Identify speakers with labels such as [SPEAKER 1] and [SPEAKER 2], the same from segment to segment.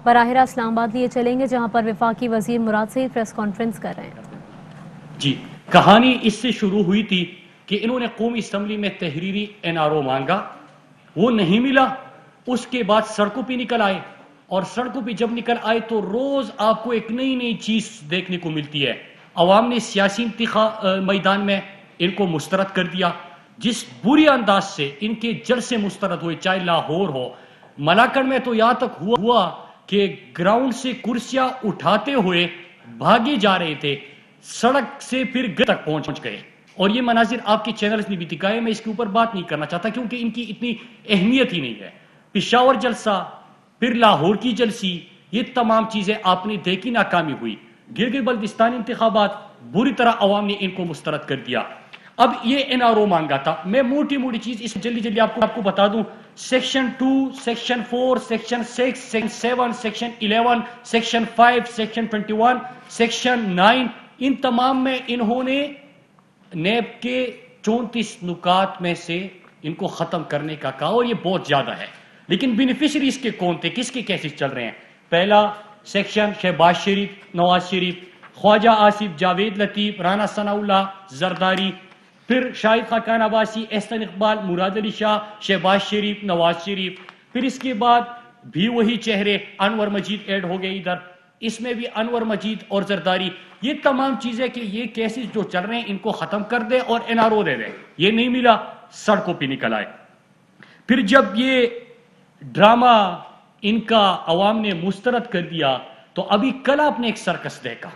[SPEAKER 1] براہ راست اسلام آباد لیے چلیں گے جہاں پر وفاقی وزیر مراد سعید پریس کانفرنس کر رہے ہیں۔
[SPEAKER 2] جی، کہانی اس سے شروع ہوئی تھی کہ انہوں نے قومی اسمبلی میں تحریری NRO مانگا، وہ نہیں ملا۔ اس کے بعد سڑکوں پہ نکل آئے، اور سڑکوں پہ جب نکل آئے تو روز آپ کو ایک نئی چیز دیکھنے کو ملتی ہے۔ عوام نے سیاسی میدان میں ان کو مسترد کر دیا، جس بری انداز سے ان کے جلسے مسترد ہوئے، چاہے لاہور ہو، ملاکنڈ میں تو یہاں تک ہوا کہ گراؤنڈ سے کرسیاں اٹھاتے ہوئے بھاگے جا رہے تھے، سڑک سے پھر تک پہنچ گئے۔ اور یہ مناظر آپ کے چینلز نے بھی دکھائے، میں اس کے اوپر بات نہیں کرنا چاہتا کیونکہ ان کی اتنی اہمیت ہی نہیں ہے۔ پشاور جلسہ، پھر لاہور کی جلسی، یہ تمام چیزیں آپ نے دیکھی، ناکامی ہوئی۔ گلگت بلتستان انتخابات، بری طرح عوام نے ان کو مسترد کر دیا۔ اب یہ NRO مانگا تھا۔ میں موٹی چیز اس جلدی آپ کو بتا دوں۔ Section 2، section 4، section 6، section 7، section 11، section 5، section 21، section 9، ان تمام میں انہوں نے نیب کے 34 نکات میں سے ان کو ختم کرنے کا کہا، اور یہ بہت زیادہ ہے۔ لیکن بینیفیشریز کے کون تھے، کس کے کیسز چل رہے ہیں؟ پہلا سیکشن شہباز شریف، نواز شریف، خواجہ آصف، جاوید لطیف، رانا ثناء اللہ، زرداری، پھر شاہد خاقان عباسی، احسن اقبال، مراد علی شاہ، شہباز شریف، نواز شریف، پھر اس کے بعد بھی وہی چہرے، انور مجید ایڈ ہو گئے ادھر، اس میں بھی انور مجید اور زرداری۔ یہ تمام چیزیں کہ یہ کیسز جو چل رہے ہیں ان کو ختم کر دے اور NRO دے دے، یہ نہیں ملا، سڑکوں پہ نکل آئے۔ پھر جب یہ ڈرامہ ان کا عوام نے مسترد کر دیا تو ابھی کل آپ نے ایک سرکس دیکھا،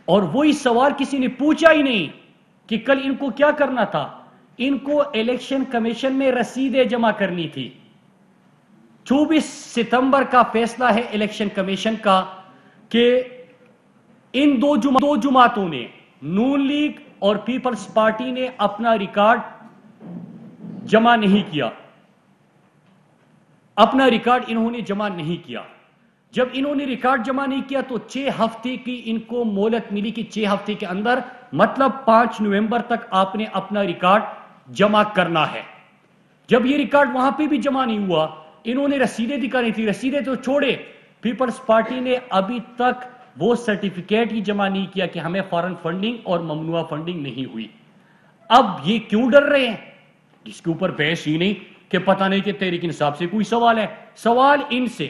[SPEAKER 2] اور وہی سوال کسی نے پوچھا ہی نہیں کہ کل ان کو کیا کرنا تھا۔ ان کو الیکشن کمیشن میں رسیدیں جمع کرنی تھی۔ 24 ستمبر کا فیصلہ ہے الیکشن کمیشن کا کہ ان دو جماعتوں نے، نون لیگ اور پیپلز پارٹی نے اپنا ریکارڈ جمع نہیں کیا، اپنا ریکارڈ انہوں نے جمع نہیں کیا۔ جب انہوں نے ریکارڈ جمع نہیں کیا تو 6 ہفتے کی ان کو مہلت ملی کہ 6 ہفتے کے اندر، مطلب 5 نومبر تک آپ نے اپنا ریکارڈ جمع کرنا ہے۔ جب یہ ریکارڈ وہاں پہ بھی جمع نہیں ہوا، انہوں نے رسیدیں دکھانی تھی، رسیدیں تو چھوڑے، پیپلز پارٹی نے ابھی تک وہ سرٹیفکیٹ ہی جمع نہیں کیا کہ ہمیں فارن فنڈنگ اور ممنوعہ فنڈنگ نہیں ہوئی۔ اب یہ کیوں ڈر رہے ہیں؟ جس کے اوپر بحث ہی نہیں کہ پتہ نہیں کہ تحریک انصاف سے کوئی سوال ہے، سوال ان سے،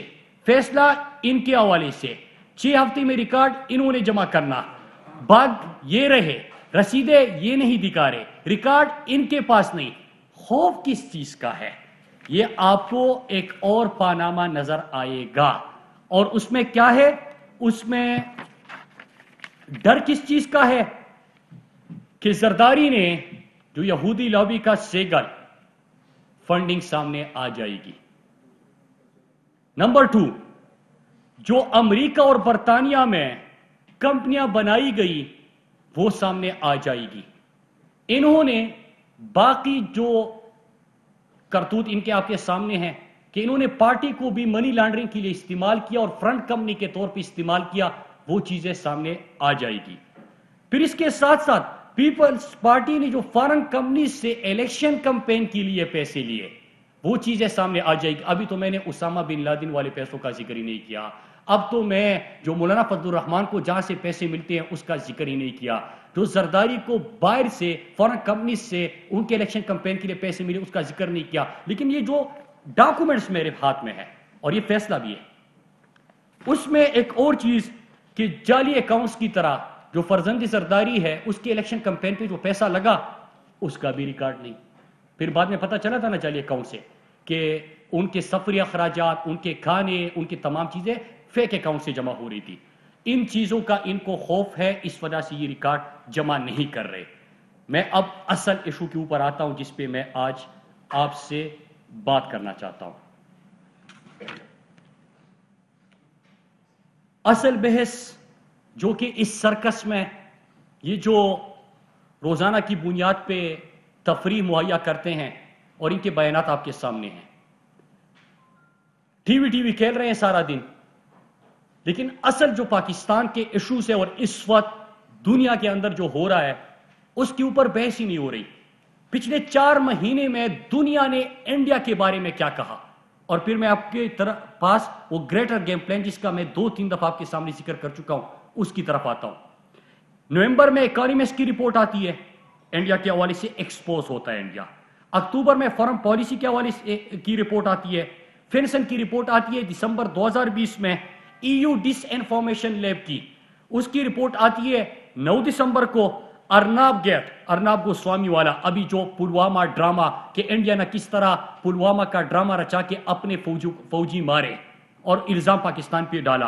[SPEAKER 2] فیصلہ ان کے حوالے سے، 6 ہفتے میں ریکارڈ انہوں نے جمع کرنا، بگ یہ رہے، رسیدیں یہ نہیں دکھا رہے، ریکارڈ ان کے پاس نہیں۔ خوف کس چیز کا ہے؟ یہ آپ کو ایک اور پاناما نظر آئے گا، اور اس میں کیا ہے؟ اس میں ڈر کس چیز کا ہے کہ زرداری نے جو یہودی لابی کا سیگل، فنڈنگ سامنے آ جائے گی۔ نمبر 2، جو امریکہ اور برطانیہ میں کمپنیاں بنائی گئی وہ سامنے آ جائے گی۔ انہوں نے باقی جو کرتوت ان کے آپ کے سامنے ہیں کہ انہوں نے پارٹی کو بھی منی لانڈرنگ کے لیے استعمال کیا اور فرنٹ کمپنی کے طور پہ استعمال کیا، وہ چیزیں سامنے آ جائے گی۔ پھر اس کے ساتھ ساتھ پیپلز پارٹی نے جو فارن کمپنی سے الیکشن کمپین کے لیے پیسے لیے، وہ چیزیں سامنے آ جائے گی۔ ابھی تو میں نے اسامہ بن لادن والے پیسوں کا ذکر ہی نہیں کیا، اب تو میں جو مولانا فضل الرحمان کو جہاں سے پیسے ملتے ہیں اس کا ذکر ہی نہیں کیا، جو زرداری کو باہر سے فارن کمپنی سے ان کے الیکشن کمپین کے لیے پیسے ملے اس کا ذکر نہیں کیا۔ لیکن یہ جو ڈاکومنٹس میرے ہاتھ میں ہے اور یہ فیصلہ بھی ہے، اس میں ایک اور چیز کہ جعلی اکاؤنٹس کی طرح جو فرزند زرداری ہے اس کے الیکشن کمپین پہ جو پیسہ لگا اس کا بھی ریکارڈ نہیں۔ پھر بعد میں پتہ چلا تھا نا جعلی اکاؤنٹ سے کہ ان کے سفری اخراجات، ان کے کھانے، ان کی تمام چیزیں فیک اکاؤنٹ سے جمع ہو رہی تھی۔ ان چیزوں کا ان کو خوف ہے، اس وجہ سے یہ ریکارڈ جمع نہیں کر رہے۔ میں اب اصل ایشو کے اوپر آتا ہوں جس پہ میں آج آپ سے بات کرنا چاہتا ہوں۔ اصل بحث جو کہ اس سرکس میں یہ جو روزانہ کی بنیاد پہ تفریح مہیا کرتے ہیں اور ان کے بیانات آپ کے سامنے ہیں، ٹی وی کھیل رہے ہیں سارا دن، لیکن اصل جو پاکستان کے ایشوز ہے اور اس وقت دنیا کے اندر جو ہو رہا ہے اس کے اوپر بحث ہی نہیں ہو رہی۔ پچھلے 4 مہینے میں دنیا نے انڈیا کے بارے میں کیا کہا؟ اور پھر میں آپ کے پاس وہ گریٹر گیم پلان جس کا میں 2-3 دفعہ آپ کے سامنے ذکر کر چکا ہوں اس کی طرف آتا ہوں۔ نومبر میں اکانومسٹ کی رپورٹ آتی ہے، انڈیا کے حوالے سے ایکسپوز ہوتا ہے انڈیا۔ اکتوبر میں فارم پالیسی کے حوالے سے کی رپورٹ آتی ہے، فنسن کی رپورٹ آتی ہے دسمبر 2020 میں، ای یو ڈس انفارمیشن لیب کی اس کی رپورٹ آتی ہے 9 دسمبر کو۔ ارناب گوسوامی والا، ابھی جو پلوامہ ڈرامہ کہ انڈیا نے کس طرح پلوامہ کا ڈرامہ رچا کے اپنے فوجی مارے اور الزام پاکستان پہ ڈالا،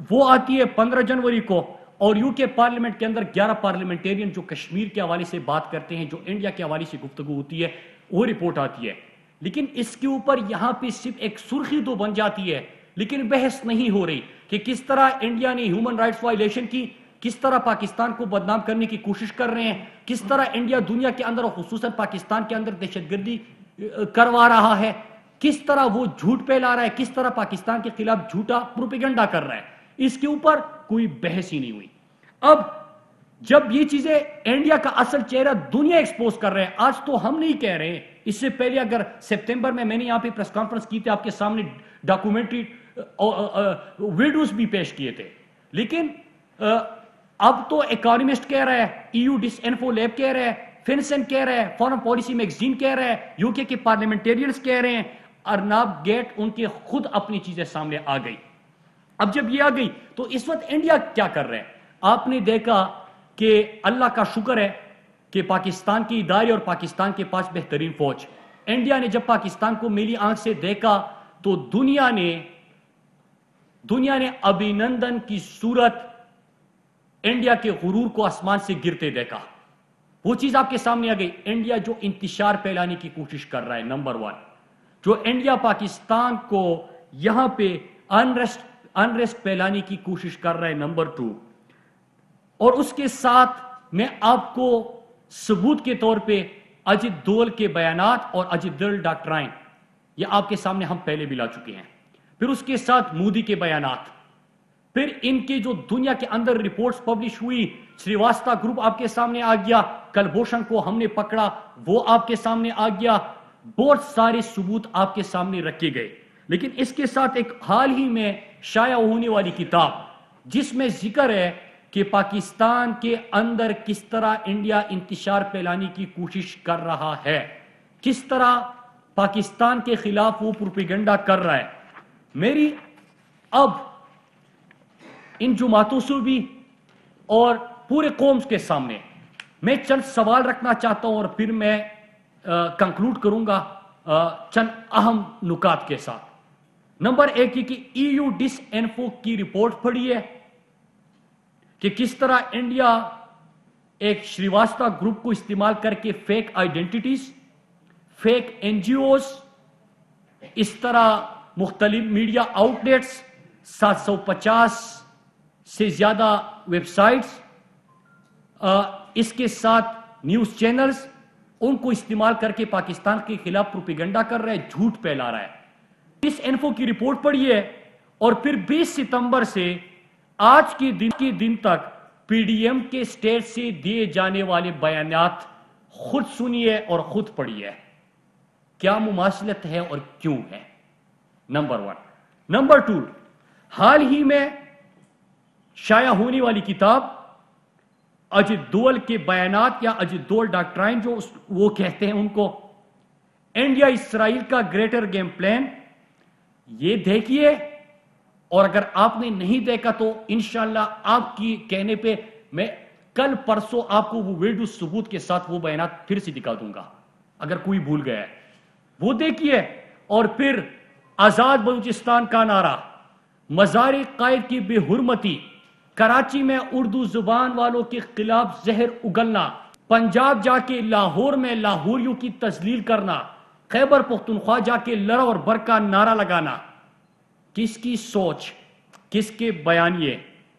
[SPEAKER 2] وہ آتی ہے 15 جنوری کو۔ اور یو کے پارلیمنٹ کے اندر 11 پارلیمنٹیرین جو کشمیر کے حوالے سے بات کرتے ہیں، جو انڈیا کے حوالے سے گفتگو ہوتی ہے، وہ رپورٹ آتی ہے۔ لیکن اس کے اوپر یہاں پہ صرف ایک سرخی تو بن جاتی ہے، لیکن بحث نہیں ہو رہی کہ کس طرح انڈیا نے ہیومن رائٹس وائلیشن کی، کس طرح پاکستان کو بدنام کرنے کی کوشش کر رہے ہیں، کس طرح انڈیا دنیا کے اندر اور خصوصاً پاکستان کے اندر دہشت گردی کروا رہا ہے، کس طرح وہ جھوٹ پھیلا رہا ہے، کس طرح پاکستان کے خلاف جھوٹا پروپیگنڈا کر رہا ہے۔ اس کے اوپر کوئی بحث ہی نہیں ہوئی۔ اب جب یہ چیزیں انڈیا کا اصل چہرہ دنیا ایکسپوز کر رہے ہیں، آج تو ہم نہیں کہہ رہے ہیں، اس سے پہلے اگر سپتمبر میں نے یہاں پہ پریس کانفرنس کی تھی، آپ کے سامنے ڈاکومنٹری ویڈیوز بھی پیش کیے تھے، لیکن اب تو اکانومسٹ کہہ رہا ہے، ای یو ڈس انفو لیب کہہ رہا ہے، فنسن کہہ رہا ہے، فارن پالیسی میگزین کہہ رہا ہے، یو کے پارلیمنٹیرینز کہہ رہے ہیں، ارناب گیٹ ان کے خود اپنی چیزیں سامنے آ گئی۔ اب جب یہ آ گئی تو اس وقت انڈیا کیا کر رہے ہیں؟ آپ نے دیکھا کہ اللہ کا شکر ہے کہ پاکستان کی ادارے اور پاکستان کے پاس بہترین فوج۔ انڈیا نے جب پاکستان کو میلی آنکھ سے دیکھا تو دنیا نے ابھینندن کی صورت انڈیا کے غرور کو آسمان سے گرتے دیکھا۔ وہ چیز آپ کے سامنے آ گئی، انڈیا جو انتشار پھیلانے کی کوشش کر رہا ہے، نمبر 1، جو انڈیا پاکستان کو یہاں پہ انریسٹ پھیلانے کی کوشش کر رہا ہے، نمبر 2۔ اور اس کے ساتھ میں آپ کو ثبوت کے طور پہ اجت دوول کے بیانات اور اجت دوول ڈاکٹرائن، یہ آپ کے سامنے ہم پہلے بھی لا چکے ہیں۔ پھر اس کے ساتھ مودی کے بیانات، پھر ان کے جو دنیا کے اندر رپورٹس پبلش ہوئی، سریواستہ گروپ آپ کے سامنے آ گیا، کلبھوشن کو ہم نے پکڑا وہ آپ کے سامنے آ گیا، بہت سارے ثبوت آپ کے سامنے رکھے گئے۔ لیکن اس کے ساتھ ایک حال ہی میں شائع ہونے والی کتاب جس میں ذکر ہے کہ پاکستان کے اندر کس طرح انڈیا انتشار پھیلانے کی کوشش کر رہا ہے، کس طرح پاکستان کے خلاف وہ پروپیگنڈا کر رہا ہے۔ میری اب ان جماعتوں سے بھی اور پورے قوم کے سامنے میں چند سوال رکھنا چاہتا ہوں اور پھر میں کنکلوڈ کروں گا چند اہم نکات کے ساتھ۔ نمبر 1 یہ کہ ای یو ڈس انفو کی رپورٹ پڑھی ہے کہ کس طرح انڈیا ایک شریواستہ گروپ کو استعمال کر کے fake identities, fake N G Os, اس طرح مختلف میڈیا آؤٹ لیٹس، 750 سے زیادہ ویب سائٹس، اس کے ساتھ نیوز چینلز، ان کو استعمال کر کے پاکستان کے خلاف پروپیگنڈا کر رہا ہے، جھوٹ پھیلا رہا ہے۔ اس انفو کی رپورٹ پڑھی ہے اور پھر 20 ستمبر سے آج کے دن تک پی ڈی ایم کے اسٹیٹ سے دیے جانے والے بیانات خود سنیے اور خود پڑھیے، کیا مماثلت ہے اور کیوں ہے، نمبر 1۔ نمبر 2، حال ہی میں شائع ہونے والی کتاب اجت دوول کے بیانات یا اجت دوول ڈاکٹرائن جو وہ کہتے ہیں ان کو، انڈیا اسرائیل کا گریٹر گیم پلان، یہ دیکھیے، اور اگر آپ نے نہیں دیکھا تو انشاءاللہ آپ کی کہنے پہ میں کل پرسوں آپ کو وہ ویڈیو ثبوت کے ساتھ وہ بیانات پھر سے دکھا دوں گا اگر کوئی بھول گیا ہے، وہ دیکھیے۔ اور پھر آزاد بلوچستان کا نعرہ، مزار قائد کی بے حرمتی، کراچی میں اردو زبان والوں کے خلاف زہر اگلنا، پنجاب جا کے لاہور میں لاہوریوں کی تذلیل کرنا، خیبر پختونخوا جا کے لڑ اور بر کا نعرہ لگانا، کس کی سوچ، کس کے بیانیے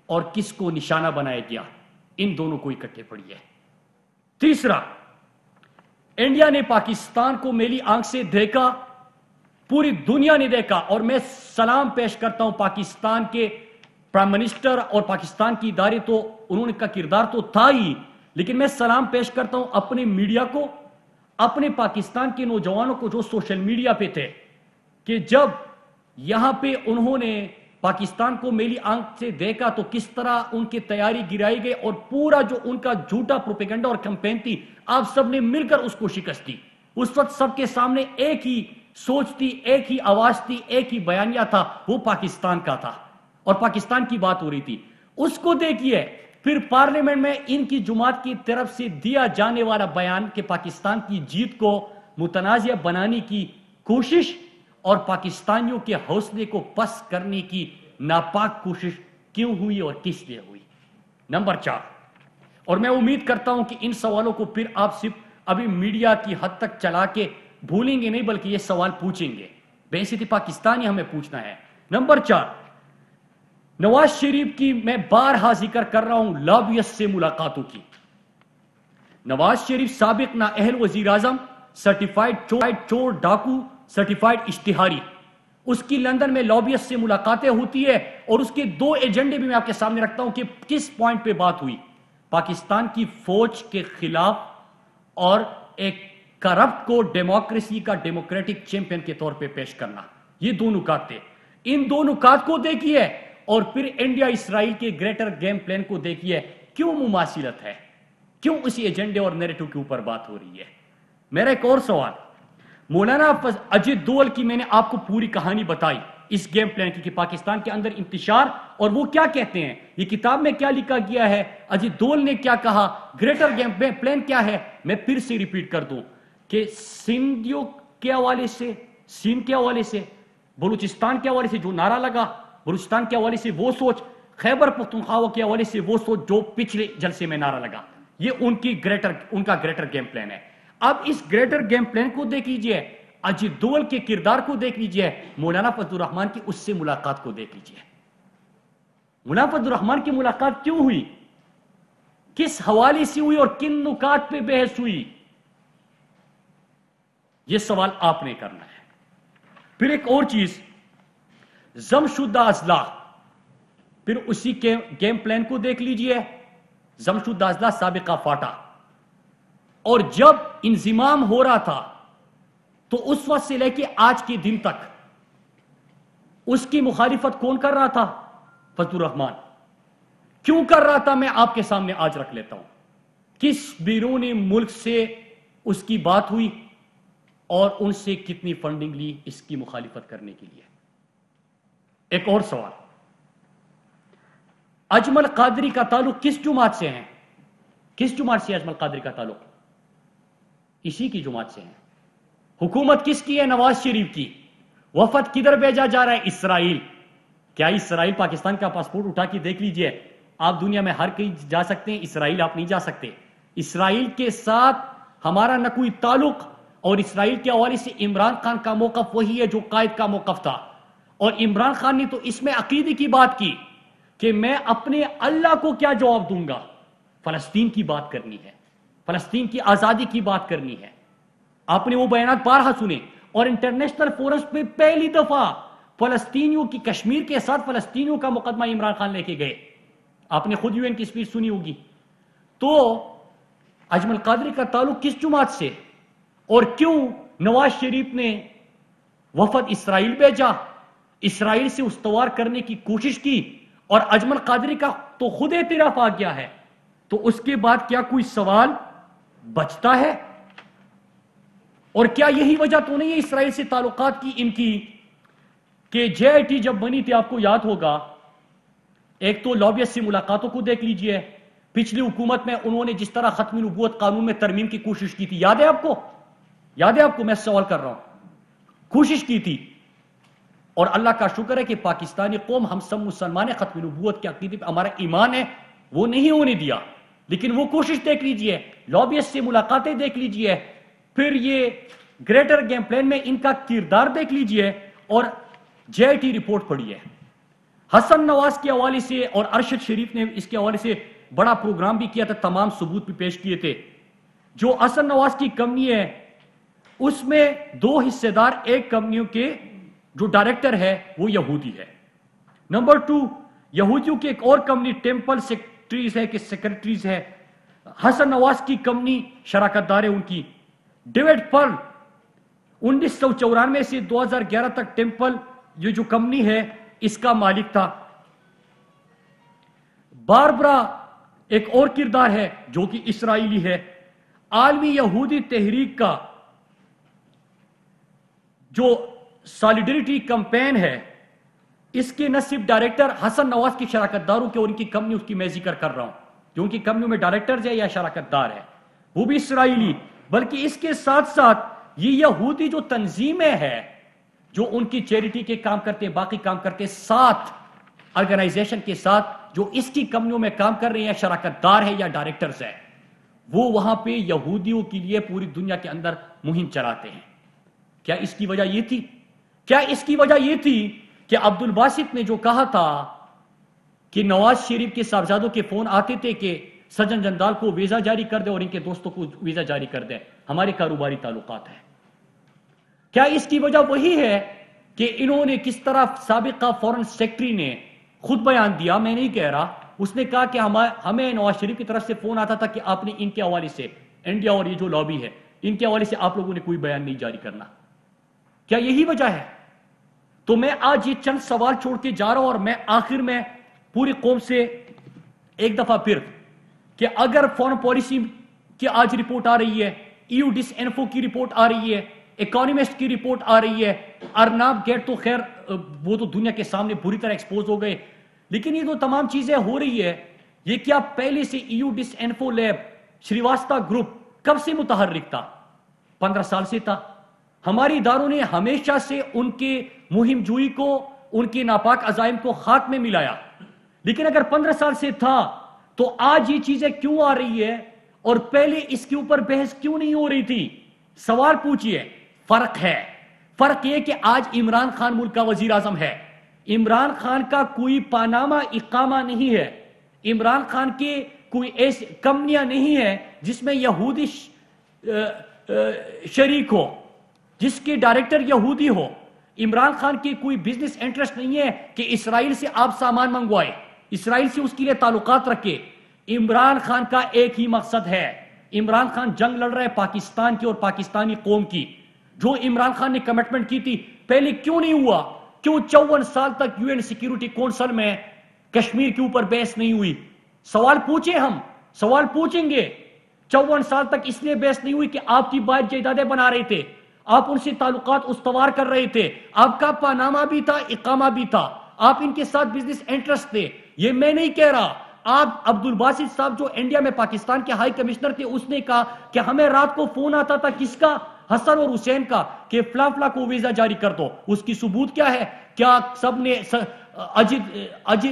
[SPEAKER 2] اور کس کو نشانہ بنایا گیا، ان دونوں کو اکٹھے پڑھیے۔ تیسرا، انڈیا نے پاکستان کو میلی آنکھ سے دیکھا، پوری دنیا نے دیکھا، اور میں سلام پیش کرتا ہوں پاکستان کے پرائم منسٹر اور پاکستان کی ادارے، تو انہوں نے کا کردار تو تھا ہی، لیکن میں سلام پیش کرتا ہوں اپنے میڈیا کو، اپنے پاکستان کے نوجوانوں کو جو سوشل میڈیا پہ تھے، کہ جب یہاں پہ انہوں نے پاکستان کو میلی آنکھ سے دیکھا تو کس طرح ان کی تیاری گرائی گئی اور پورا جو ان کا جھوٹا پروپیگنڈا اور کمپین تھی آپ سب نے مل کر اس کو شکست دی. اس وقت سب کے سامنے ایک ہی سوچ تھی, ایک ہی آواز تھی, ایک ہی بیانیہ تھا, وہ پاکستان کا تھا اور پاکستان کی بات ہو رہی تھی. اس کو دیکھیے پھر پارلیمنٹ میں ان کی جماعت کی طرف سے دیا جانے والا بیان کہ پاکستان کی جیت کو متنازع بنانے کی کوشش اور پاکستانیوں کے حوصلے کو پست کرنے کی ناپاک کوشش کیوں ہوئی اور کس لیے ہوئی. نمبر 4, اور میں امید کرتا ہوں کہ ان سوالوں کو پھر آپ صرف ابھی میڈیا کی حد تک چلا کے بھولیں گے نہیں بلکہ یہ سوال پوچھیں گے, بحیثیت پاکستانی ہمیں پوچھنا ہے. نمبر 4, نواز شریف کی میں بارہا ذکر کر رہا ہوں لابیست سے ملاقاتوں کی. نواز شریف سابق نااہل وزیر اعظم, سرٹیفائیڈ چور ڈاکو, سرٹیفائیڈ اشتہاری, اس کی لندن میں لابیست سے ملاقاتیں ہوتی ہے اور اس کے 2 ایجنڈے بھی میں آپ کے سامنے رکھتا ہوں کہ کس پوائنٹ پہ بات ہوئی. پاکستان کی فوج کے خلاف اور ایک کرپٹ کو ڈیموکریسی کا ڈیموکریٹک چیمپئن کے طور پہ پیش کرنا, یہ 2 نکات تھے. ان 2 نکات کو دیکھیے اور پھر انڈیا اسرائیل کے گریٹر گیم پلان کو دیکھیے, کیوں مماثلت ہے, کیوں اسی ایجنڈے اور نیریٹو کے اوپر بات ہو رہی ہے. میرا ایک اور سوال, مولانا اجیت دول کی میں نے آپ کو پوری کہانی بتائی اس گیم پلان کی کہ پاکستان کے اندر انتشار اور وہ کیا کہتے ہیں, یہ کتاب میں کیا لکھا گیا ہے, اجیت دول نے کیا کہا, گریٹر گیم پلان کیا ہے. میں پھر سے ریپیٹ کر دوں کہ سندھیوں کے حوالے سے, سندھ کے حوالے سے, بلوچستان کے حوالے سے جو نعرہ لگا, بلوچستان کے حوالے سے وہ سوچ, خیبر پختونخوا کے حوالے سے وہ سوچ جو پچھلے جلسے میں نعرہ لگا, یہ ان کا گریٹر گیم پلان ہے. اب اس گریٹر گیم پلان کو دیکھ لیجئے, اجیت دول کے کردار کو دیکھ لیجئے, مولانا فضل الرحمان کی اس سے ملاقات کو دیکھ لیجئے. مولانا فضل الرحمان کی ملاقات کیوں ہوئی, کس حوالے سے ہوئی اور کن نکات پہ بحث ہوئی, یہ سوال آپ نے کرنا ہے. پھر ایک اور چیز, ضم شدہ اضلاع, پھر اسی کے گیم پلان کو دیکھ لیجئے. ضم شدہ اضلاع سابقہ فاٹا, اور جب انضمام ہو رہا تھا تو اس وقت سے لے کے آج کے دن تک اس کی مخالفت کون کر رہا تھا, فضل الرحمان. کیوں کر رہا تھا, میں آپ کے سامنے آج رکھ لیتا ہوں. کس بیرون ملک سے اس کی بات ہوئی اور ان سے کتنی فنڈنگ لی اس کی مخالفت کرنے کے لیے. ایک اور سوال, اجمل قادری کا تعلق کس جماعت سے ہے, کس جماعت سے اجمل قادری کا تعلق, اسی کی جماعت سے ہے. حکومت کس کی ہے, نواز شریف کی. وفد کدھر بھیجا جا رہا ہے, اسرائیل. کیا اسرائیل پاکستان کا پاسپورٹ اٹھا کے دیکھ لیجئے, آپ دنیا میں ہر کہیں جا سکتے ہیں, اسرائیل آپ نہیں جا سکتے. اسرائیل کے ساتھ ہمارا نہ کوئی تعلق, اور اسرائیل کے حوالے سے عمران خان کا موقف وہی ہے جو قائد کا موقف تھا. اور عمران خان نے تو اس میں عقیدے کی بات کی کہ میں اپنے اللہ کو کیا جواب دوں گا, فلسطین کی بات کرنی ہے, فلسطین کی آزادی کی بات کرنی ہے. آپ نے وہ بیانات بارہا سنے, اور انٹرنیشنل فورمز پہ پہلی دفعہ فلسطینیوں کی, کشمیر کے ساتھ فلسطینیوں کا مقدمہ عمران خان لے کے گئے. آپ نے خود UN کی اسپیچ سنی ہوگی. تو اجمل قادری کا تعلق کس جماعت سے, اور کیوں نواز شریف نے وفد اسرائیل بھیجا, اسرائیل سے استوار کرنے کی کوشش کی, اور اجمل قادری کا تو خود اعتراف آ گیا ہے, تو اس کے بعد کیا کوئی سوال بچتا ہے؟ اور کیا یہی وجہ تو نہیں ہے اسرائیل سے تعلقات کی ان کی, کہ JIT جب بنی تھی آپ کو یاد ہوگا, ایک تو لابیست سے ملاقاتوں کو دیکھ لیجئے, پچھلی حکومت میں انہوں نے جس طرح ختم نبوت قانون میں ترمیم کی کوشش کی تھی, یاد ہے آپ کو, یاد ہے آپ کو, میں سوال کر رہا ہوں, کوشش کی تھی. اور اللہ کا شکر ہے کہ پاکستانی قوم, ہم سب مسلمان ہیں, ختم نبوت کے عقیدے پہ ہمارا ایمان ہے, وہ نہیں ہونے دیا. لیکن وہ کوشش دیکھ لیجئے, لابیست سے ملاقاتیں دیکھ لیجئے, پھر یہ گریٹر گیم پلان میں ان کا کردار دیکھ لیجئے, اور JIT رپورٹ پڑھیے. حسن نواز کے حوالے سے اور ارشد شریف نے اس کے حوالے سے بڑا پروگرام بھی کیا تھا, تمام ثبوت بھی پیش کیے تھے. جو حسن نواز کی کمپنی ہے اس میں 2 حصے دار, ایک کمپنیوں کے جو ڈائریکٹر ہے وہ یہودی ہے. نمبر 2, یہودیوں کی ایک اور کمپنی ٹیمپل سیکرٹریز ہے کہ سیکرٹریز ہے, حسن نواز کی کمپنی شراکت دار ہے ان کی. ڈیوڈ پرل 1994 سے 2011 تک ٹیمپل یہ جو کمپنی ہے اس کا مالک تھا. باربرا ایک اور کردار ہے جو کہ اسرائیلی ہے. عالمی یہودی تحریک کا جو سالیڈریٹی کمپین ہے اس کے نہ صرف ڈائریکٹر حسن نواز کی شراکت داروں کے اور ان کی کمپنی اس کی میں ذکر کر رہا ہوں جو ان کی کمپنیوں میں ڈائریکٹرز ہے یا شراکت دار ہے وہ بھی اسرائیلی، بلکہ اس کے ساتھ ساتھ یہ یہودی جو تنظیمیں ہیں جو ان کی چیریٹی کے کام کرتے باقی کام کرتے 7 آرگنائزیشن کے ساتھ جو اس کی کمپنیوں میں کام کر رہے ہیں شراکت دار ہے یا ڈائریکٹرز ہیں وہ وہاں پہ یہودیوں کے لیے پوری دنیا کے اندر مہم چلاتے ہیں. کیا اس کی وجہ یہ تھی؟ کیا اس کی وجہ یہ تھی کہ عبد الباسط نے جو کہا تھا کہ نواز شریف کے صاحبزادوں کے فون آتے تھے کہ سجن جندال کو ویزا جاری کر دے اور ان کے دوستوں کو ویزا جاری کر دے، ہمارے کاروباری تعلقات ہیں. کیا اس کی وجہ وہی ہے کہ انہوں نے کس طرح سابقہ فورن سیکٹری نے خود بیان دیا، میں نہیں کہہ رہا، اس نے کہا کہ ہمیں نواز شریف کی طرف سے فون آتا تھا کہ آپ نے ان کے حوالے سے انڈیا اور یہ جو لابی ہے ان کے حوالے سے آپ لوگوں نے کوئی بیان نہیں جاری کرنا. کیا یہی وجہ ہے؟ تو میں آج یہ چند سوال چھوڑ کے جا رہا ہوں اور میں آخر میں پوری قوم سے ایک دفعہ پھر کہ اگر فورن پالیسی کی آج رپورٹ آ رہی ہے، ایو ڈس انفو کی رپورٹ آ رہی ہے، اکانومسٹ کی رپورٹ آ رہی ہے، ارناب گیٹ تو خیر وہ تو دنیا کے سامنے بری طرح ایکسپوز ہو گئے، لیکن یہ جو تمام چیزیں ہو رہی ہے یہ کیا پہلے سے ایو ڈس انفو لیب شریواستہ گروپ کب سے متحرک تھا؟ 15 سال سے تھا. ہمارے اداروں نے ہمیشہ سے ان کے مہم جوئی کو، ان کے ناپاک عزائم کو خاک میں ملایا، لیکن اگر 15 سال سے تھا تو آج یہ چیزیں کیوں آ رہی ہے اور پہلے اس کے اوپر بحث کیوں نہیں ہو رہی تھی؟ سوال پوچھئے. فرق ہے، فرق یہ کہ آج عمران خان ملک کا وزیر اعظم ہے. عمران خان کا کوئی پاناما اقامہ نہیں ہے، عمران خان کے کوئی ایسی کمپنیاں نہیں ہیں جس میں یہودی شریک ہو، جس کے ڈائریکٹر یہودی ہو. عمران خان کی کوئی بزنس انٹرسٹ نہیں ہے کہ اسرائیل سے آپ سامان منگوائے، اسرائیل سے اس کے لیے تعلقات رکھے. عمران خان کا ایک ہی مقصد ہے، عمران خان جنگ لڑ رہا ہے پاکستان کی اور پاکستانی قوم کی. جو عمران خان نے کمٹمنٹ کی تھی پہلے کیوں نہیں ہوا؟ کیوں 54 سال تک یو این سیکیورٹی کونسل میں کشمیر کے اوپر بحث نہیں ہوئی؟ سوال پوچھیں، ہم سوال پوچھیں گے. 54 سال تک اس لیے بحث نہیں ہوئی کہ آپ کی بات جائیدادیں بنا رہے تھے، آپ ان سے تعلقات استوار کر رہے تھے، آپ کا پاناما بھی تھا، اقامہ بھی تھا، آپ ان کے ساتھ بزنس انٹرسٹ تھے. یہ میں نہیں کہہ رہا. آپ عبد الباسط صاحب جو انڈیا میں پاکستان کے ہائی کمشنر تھے اس نے کہا کہ ہمیں رات کو فون آتا تھا، کس کا؟ حسن اور حسین کا، کہ فلاں فلاں کو ویزا جاری کر دو. اس کی ثبوت کیا ہے؟ کیا سب نے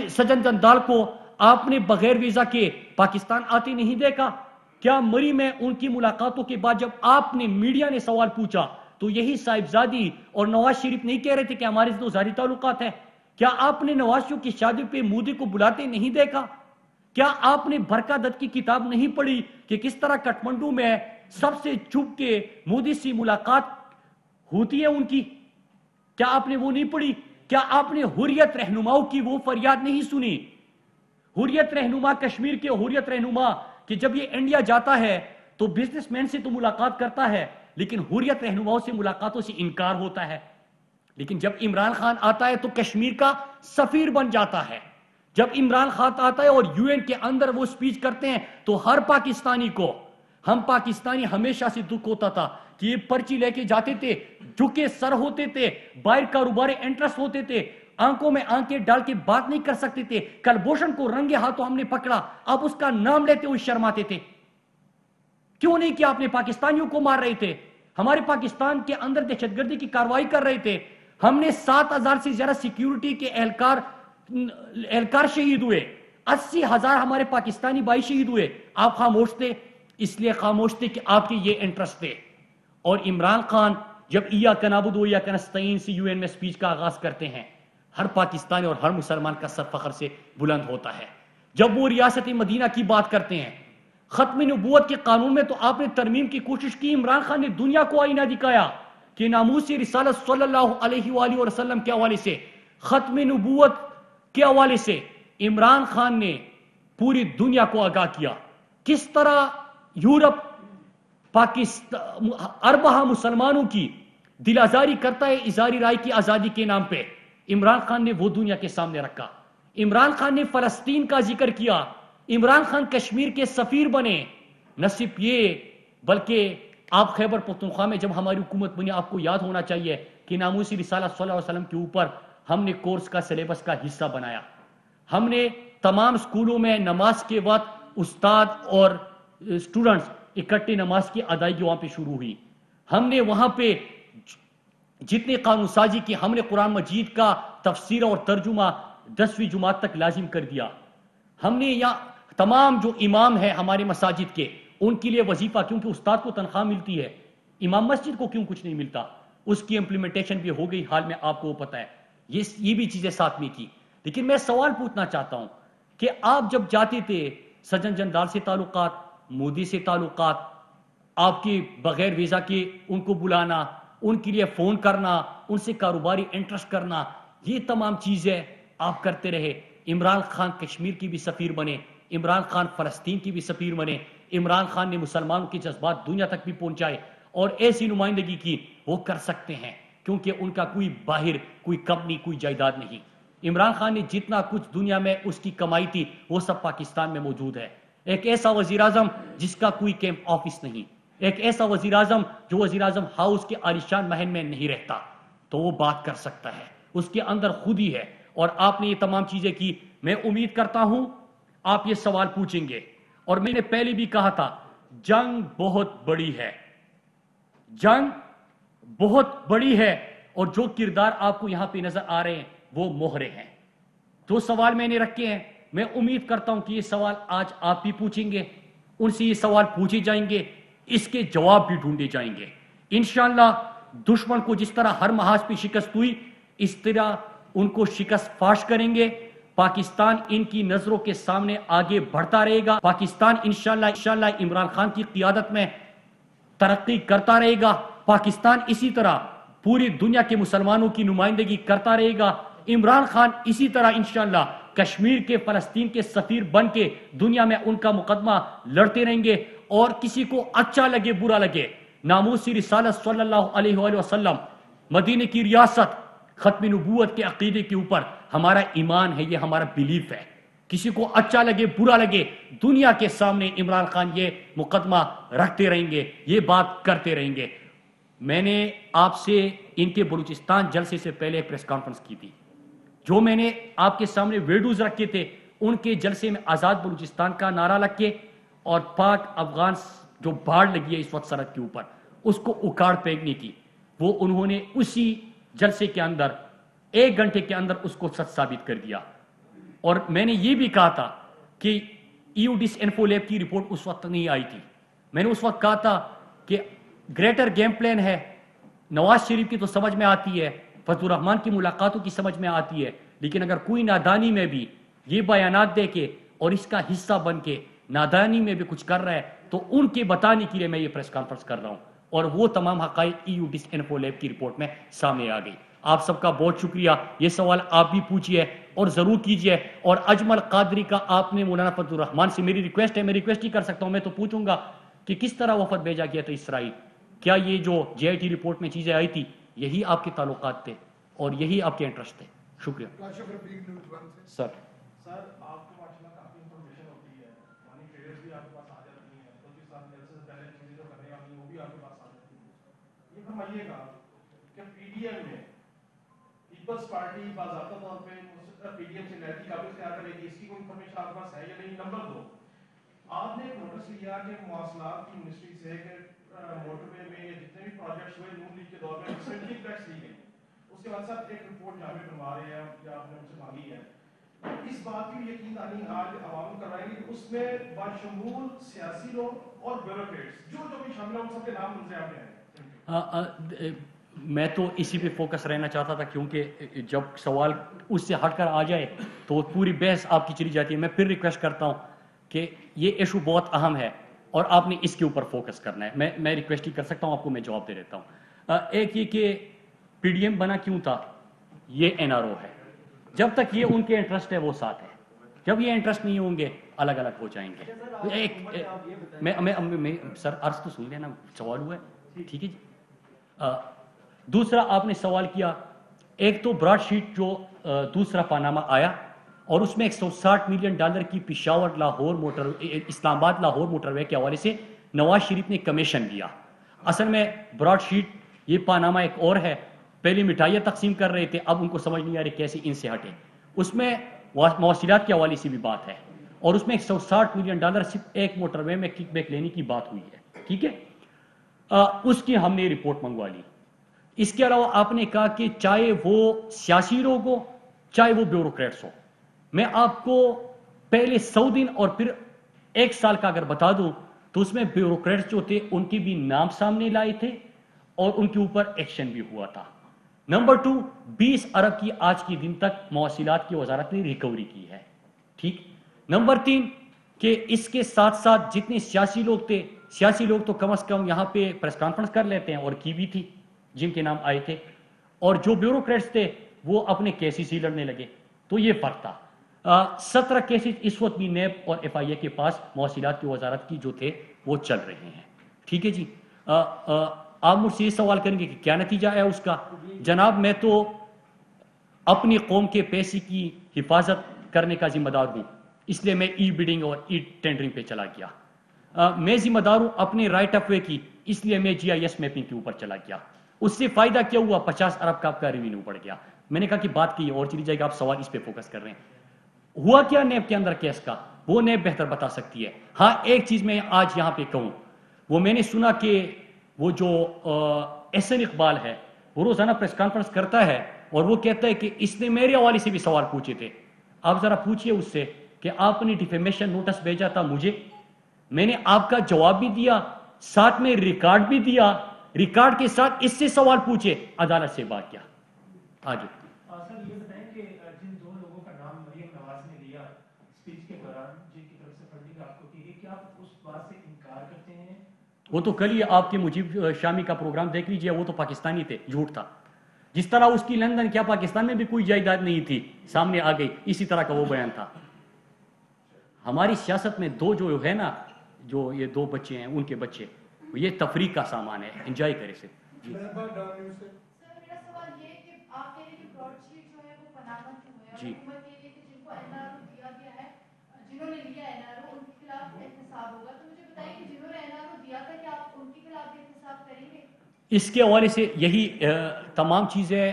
[SPEAKER 2] سجن جندال کو آپ نے بغیر ویزا کے پاکستان آتے نہیں دیکھا؟ کیا مری میں ان کی ملاقاتوں کے بعد جب آپ نے میڈیا نے سوال پوچھا تو یہی صاحبزادی اور نواز شریف نہیں کہہ رہے تھے کہ ہمارے تو ظاہری تعلقات ہیں؟ کیا آپ نے نواز شریف کی شادی پہ مودی کو بلاتے نہیں دیکھا؟ کیا آپ نے برکا دت کی کتاب نہیں پڑھی کہ کس طرح کٹمنڈو میں سب سے چھپ کے مودی سے ملاقات ہوتی ہے ان کی؟ کیا آپ نے وہ نہیں پڑھی؟ کیا آپ نے حریت رہنماؤں کی وہ فریاد نہیں سنی؟ حریت رہنما کشمیر کے حریت رہنما کہ جب یہ انڈیا جاتا ہے تو بزنس مین سے تو ملاقات کرتا ہے لیکن حریت رہنماؤں سے ملاقاتوں سے انکار ہوتا ہے. لیکن جب عمران خان آتا ہے تو کشمیر کا سفیر بن جاتا ہے. جب عمران خان آتا ہے اور یو این کے اندر وہ سپیچ کرتے ہیں تو ہر پاکستانی کو، ہم پاکستانی ہمیشہ سے دکھ ہوتا تھا کہ یہ پرچی لے کے جاتے تھے، جھکے سر ہوتے تھے، باہر کاروباری انٹرسٹ ہوتے تھے، آنکھوں میں آنکھیں ڈال کے بات نہیں کر سکتے تھے. کلبھوشن کو رنگے ہاتھوں ہم نے پکڑا، آپ اس کا نام لیتے ہوئے شرماتے تھے. کیوں نہیں کیا؟ آپ نے پاکستانیوں کو مار رہے تھے، ہمارے پاکستان کے اندر دہشت گردی کی کارروائی کر رہے تھے. ہم نے 7,000 سے زیادہ سیکیورٹی کے اہلکار شہید ہوئے، 80,000 ہمارے پاکستانی بھائی شہید ہوئے. آپ خاموش تھے، اس لیے خاموش تھے کہ آپ کے یہ انٹرسٹ تھے. اور عمران خان جب ایاک نعبد و ایاک نستعین سے یو این میں سپیچ کا آغاز کرتے ہیں ہر پاکستانی اور ہر مسلمان کا سر فخر سے بلند ہوتا ہے. جب وہ ریاست مدینہ کی بات کرتے ہیں، ختم نبوت کے قانون میں تو آپ نے ترمیم کی کوشش کی. عمران خان نے دنیا کو آئینہ دکھایا کہ ناموس رسالت صلی اللہ علیہ وآلہ وسلم کے حوالے سے، ختم نبوت کے حوالے سے عمران خان نے پوری دنیا کو آگاہ کیا. کس طرح یورپ پاکستان اربہ مسلمانوں کی دل آزاری کرتا ہے اظہاری رائے کی آزادی کے نام پہ. عمران خان نے وہ دنیا کے سامنے رکھا. عمران خان نے فلسطین کا ذکر کیا. عمران خان کشمیر کے سفیر بنے. نہ صرف یہ بلکہ آپ خیبر پختونخوا میں جب ہماری حکومت بنی، آپ کو یاد ہونا چاہیے کہ ناموسی رسالت صلی اللہ علیہ وسلم کے اوپر ہم نے کورس کا سلیبس کا حصہ بنایا. ہم نے تمام سکولوں میں نماز کے وقت استاد اور اسٹوڈنٹس اکٹھے نماز کی ادائیگی وہاں پہ شروع ہوئی. ہم نے وہاں پہ جتنے قانون سازی کی، ہم نے قرآن مجید کا تفسیر اور ترجمہ 10ویں جماعت تک لازم کر دیا. ہم نے یہاں تمام جو امام ہیں ہمارے مساجد کے، ان کے لیے وظیفہ، کیونکہ استاد کو تنخواہ ملتی ہے، امام مسجد کو کیوں کچھ نہیں ملتا، اس کی امپلیمنٹیشن بھی ہو گئی حال میں، آپ کو پتہ ہے. یہ بھی چیزیں ساتھ میں کی. لیکن میں سوال پوچھنا چاہتا ہوں کہ آپ جب جاتے تھے سجن جندال سے تعلقات، مودی سے تعلقات، آپ کے بغیر ویزا کے ان کو بلانا، ان کے لیے فون کرنا، ان سے کاروباری انٹرسٹ کرنا، یہ تمام چیزیں آپ کرتے رہے. عمران خان کشمیر کی بھی سفیر بنے، عمران خان فلسطین کی بھی سفیر بنے. عمران خان نے مسلمانوں کے جذبات دنیا تک بھی پہنچائے، اور ایسی نمائندگی کی وہ کر سکتے ہیں کیونکہ ان کا کوئی باہر کوئی کمپنی کوئی جائیداد نہیں. عمران خان نے جتنا کچھ دنیا میں اس کی کمائی تھی وہ سب پاکستان میں موجود ہے. ایک ایسا وزیر اعظم جس کا کوئی کیمپ آفس نہیں، ایک ایسا وزیر اعظم جو وزیر اعظم ہاؤس کے عالیشان محل میں نہیں رہتا، تو وہ بات کر سکتا ہے. اس کے اندر خود ہی ہے. اور آپ نے یہ تمام چیزیں کی. میں امید کرتا ہوں آپ یہ سوال پوچھیں گے. اور میں نے پہلے بھی کہا تھا، جنگ بہت بڑی ہے، جنگ بہت بڑی ہے، اور جو کردار آپ کو یہاں پہ نظر آ رہے ہیں وہ مہرے ہیں. جو سوال میں نے رکھے ہیں، میں امید کرتا ہوں کہ یہ سوال آج آپ بھی پوچھیں گے، ان سے یہ سوال پوچھے جائیں گے، اس کے جواب بھی ڈھونڈے جائیں گے. انشاءاللہ دشمن کو جس طرح ہر محاذ پہ شکست ہوئی، اس طرح ان کو شکست فاش کریں گے. پاکستان ان کی نظروں کے سامنے آگے بڑھتا رہے گا. پاکستان انشاءاللہ عمران خان کی قیادت میں ترقی کرتا رہے گا. پاکستان اسی طرح پوری دنیا کے مسلمانوں کی نمائندگی کرتا رہے گا. عمران خان اسی طرح انشاءاللہ کشمیر کے فلسطین کے سفیر بن کے دنیا میں ان کا مقدمہ لڑتے رہیں گے. اور کسی کو اچھا لگے برا لگے، ناموسی رسالت صلی اللہ علیہ وآلہ وسلم، مدینے کی ریاست، ختم نبوت کے عقیدے کے اوپر ہمارا ایمان ہے، یہ ہمارا بیلیف ہے. کسی کو اچھا لگے برا لگے، دنیا کے سامنے عمران خان یہ مقدمہ رکھتے رہیں گے، یہ بات کرتے رہیں گے. میں نے آپ سے ان کے بلوچستان جلسے سے پہلے ایک پریس کانفرنس کی تھی. جو میں نے آپ کے سامنے ویڈیوز رکھے تھے، ان کے جلسے میں آزاد بلوچستان کا نعرہ لگ کے اور پاک افغان جو بھاڑ لگی ہے اس وقت سرحد کے اوپر، اس کو اکاڑ پھینکنے کی، وہ انہوں نے اسی جلسے کے اندر 1 گھنٹے کے اندر اس کو سچ ثابت کر دیا. اور میں نے یہ بھی کہا تھا کہ ایوڈس انفو لیب کی رپورٹ اس وقت نہیں آئی تھی. میں نے اس وقت کہا تھا کہ گریٹر گیم پلان ہے، نواز شریف کی تو سمجھ میں آتی ہے، فضل الرحمان کی ملاقاتوں کی سمجھ میں آتی ہے، لیکن اگر کوئی نادانی میں بھی یہ بیانات دے کے اور اس کا حصہ بن کے نادانی میں بھی کچھ کر رہا ہے تو ان کے بتانے کے لیے میں یہ پریس کانفرنس کر رہا ہوں. اور وہ تمام حقائق ایوڈس انفو لیب کی رپورٹ میں سامنے آ گئی. آپ سب کا بہت شکریہ. یہ سوال آپ بھی پوچھئے اور ضرور کیجئے. اور اجمل قادری کا آپ نے مولانا فضل الرحمان سے میری ریکویسٹ ہے، میں ریکویسٹ ہی کر سکتا ہوں، میں تو پوچھوں گا کہ کس طرح وفد بھیجا گیا تھا اسرائیل؟ کیا یہ جو جے آئی ٹی رپورٹ میں چیزیں آئی تھی یہی آپ کے تعلقات تھے اور یہی آپ کے انٹرسٹ تھے؟ شکریہ سر.
[SPEAKER 3] سر آپ کو ماشاءاللہ کافی انفارمیشن ہوتی ہے، یعنی ٹریڈرز بھی آپ کے پاس آ جاتی ہیں، تو جس ساتھ جلسے سے پہلے چیزیں جو کرنے والی وہ بھی آپ کے پاس آ جاتی ہیں. یہ فرمائیے گا کہ پی ڈی ایم میں پیپلز پارٹی باضابطہ طور پہ پی ڈی ایم سے نیتی قابل اختیار کرے گی، اس کی کوئی انفارمیشن آپ کے پاس ہے یا نہیں؟ نمبر 2، آپ نے ایک نوٹس لیا کہ مواصلات کی منسٹری سے کہ موٹر وے میں یہ جتنے بھی پروجیکٹس ہوئے نون لیگ کے دور میں انسینٹیو ٹیکس لی گئی، اس کے بعد ساتھ ایک رپورٹ جامع کروا رہے ہیں یا آپ نے ان سے مانگی ہے. اس بات کی یقین دہانی آج عوام کروائیں گے کہ اس میں بشمول سیاسی لوگ اور بیوروکریٹس جو بھی شامل ہیں ان سب کے نام منظر آپ ہیں.
[SPEAKER 2] میں تو اسی پہ فوکس رہنا چاہتا تھا کیونکہ جب سوال اس سے ہٹ کر آ جائے تو پوری بحث آپ کی چلی جاتی ہے. میں پھر ریکویسٹ کرتا ہوں کہ یہ ایشو بہت اہم ہے اور آپ نے اس کے اوپر فوکس کرنا ہے. میں ریکویسٹ ہی کر سکتا ہوں، آپ کو میں جواب دے دیتا ہوں. ایک یہ کہ پی ڈی ایم بنا کیوں تھا، یہ این آر او ہے. جب تک یہ ان کے انٹرسٹ ہے وہ ساتھ ہے، جب یہ انٹرسٹ نہیں ہوں گے الگ الگ ہو جائیں گے. میں سر عرض تو سن لینا، سوال ہوا ہے ٹھیک ہے جی. دوسرا آپ نے سوال کیا ایک تو براڈ شیٹ جو دوسرا پاناما آیا اور اس میں $160 ملین کی پشاور لاہور موٹر اسلام آباد لاہور موٹر وے کے حوالے سے نواز شریف نے کمیشن دیا. اصل میں براڈ شیٹ یہ پاناما ایک اور ہے, پہلے مٹھائیاں تقسیم کر رہے تھے, اب ان کو سمجھ نہیں آ رہی کیسے ان سے ہٹے. اس میں مواصلات کے حوالے سے بھی بات ہے اور اس میں $160 ملین صرف ایک موٹر وے میں کک بیک لینے کی بات ہوئی ہے. ٹھیک ہے, اس کی ہم نے رپورٹ منگوا لی. اس کے علاوہ آپ نے کہا کہ چاہے وہ سیاسی لوگ ہو چاہے وہ بیوروکریٹس ہو, میں آپ کو پہلے 100 دن اور پھر 1 سال کا اگر بتا دوں تو اس میں بیوروکریٹس جو تھے ان کے بھی نام سامنے لائے تھے اور ان کے اوپر ایکشن بھی ہوا تھا. نمبر 2, 20 ارب کی آج کے دن تک مواصلات کی وزارت نے ریکوری کی ہے. ٹھیک. نمبر 3 کہ اس کے ساتھ ساتھ جتنے سیاسی لوگ تھے, سیاسی لوگ تو کم از کم یہاں پہ پریس کانفرنس کر لیتے ہیں اور کی بھی تھی جن کے نام آئے تھے, اور جو بیوروکریٹس تھے وہ اپنے کیسز ہی لڑنے لگے. تو یہ فرق تھا. 17 کیسز اس وقت بھی نیب اور ایف آئی اے کے پاس مواصلات کی وزارت کی جو تھے وہ چل رہے ہیں. ٹھیک ہے جی. آپ مجھ سے یہ سوال کریں گے کہ کیا نتیجہ ہے اس کا. جناب میں تو اپنی قوم کے پیسے کی حفاظت کرنے کا ذمہ دار ہوں, اس لیے میں ای بڈنگ اور ای ٹینڈرنگ پہ چلا گیا. میں ذمہ دار ہوں اپنے رائٹ آف وے کی, اس لیے میں GIS میپنگ کے اوپر چلا گیا. اس سے فائدہ کیا ہوا؟ 50 ارب کا آپ کا ریونیو بڑھ گیا. میں نے کہا کہ بات کی اور چلی جائے گا, آپ سوال اس پہ فوکس کر رہے ہیں. ہوا کیا نیب کے اندر کیس کا وہ نیب بہتر بتا سکتی ہے. ہاں ایک چیز میں آج یہاں پہ کہوں, وہ میں نے سنا کہ وہ جو احسن اقبال ہے وہ روزانہ پریس کانفرنس کرتا ہے اور وہ کہتا ہے کہ اس نے میرے حوالے سے بھی سوال پوچھے تھے. آپ ذرا پوچھئے اس سے کہ آپ نے ڈیفیمیشن نوٹس بھیجا تھا مجھے, میں نے آپ کا جواب بھی دیا, ساتھ میں ریکارڈ بھی دیا, ریکارڈ کے ساتھ اس سے سوال پوچھے, عدالت سے بات کیا. آج
[SPEAKER 3] سر یہ بتائیں کہ جن 2 لوگوں کا نام مریم نواز نے لیا اسپیچ کے دوران جن کی طرف سے فنڈنگ آپ کو کی گئی, کیا آپ اس بات سے انکار کرتے ہیں؟
[SPEAKER 2] وہ تو کل ہی آپ کے مجیب شامی کا پروگرام دیکھ لیجئے, وہ تو پاکستانی تھے, جھوٹ تھا. جس طرح اس کی لندن, کیا پاکستان میں بھی کوئی جائیداد نہیں تھی, سامنے آ گئی, اسی طرح کا وہ بیان تھا. ہماری سیاست میں دو جو ہے نا, جو یہ 2 بچے ہیں ان کے بچے, یہ تفریح کا سامان ہے, انجوائے کرے سے. جی جی اس کے حوالے سے یہی تمام چیزیں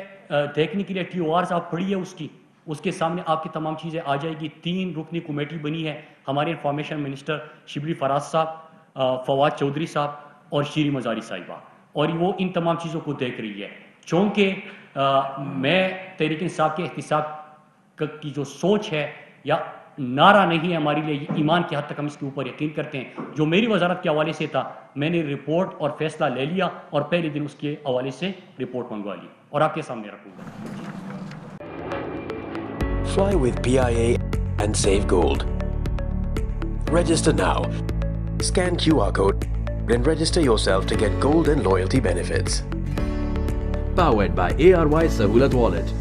[SPEAKER 2] دیکھنے کے لیے TORs آپ پڑھیے اس کے سامنے آپ کی تمام چیزیں آ جائے گی. 3 رکنی کمیٹی بنی ہے, ہمارے انفارمیشن منسٹر شبلی فراز صاحب, فواد چودھری صاحب اور شیریں مزاری صاحبہ, اور وہ ان تمام چیزوں کو دیکھ رہی ہے. چونکہ میں تحریک انصاف کے احتساب کی جو سوچ ہے یا نعرہ نہیں ہے ہمارے لیے, ایمان کی حد تک ہم اس کے اوپر یقین کرتے ہیں. جو میری وزارت کے حوالے سے تھا میں نے رپورٹ اور فیصلہ لے لیا اور پہلے دن اس کے حوالے سے رپورٹ منگوا لی اور آپ کے سامنے رکھوں گا.
[SPEAKER 4] Fly with PIA and save gold. Register now. Scan QR code and register yourself to get gold and loyalty benefits.
[SPEAKER 5] Powered by ARY Sahulat Wallet.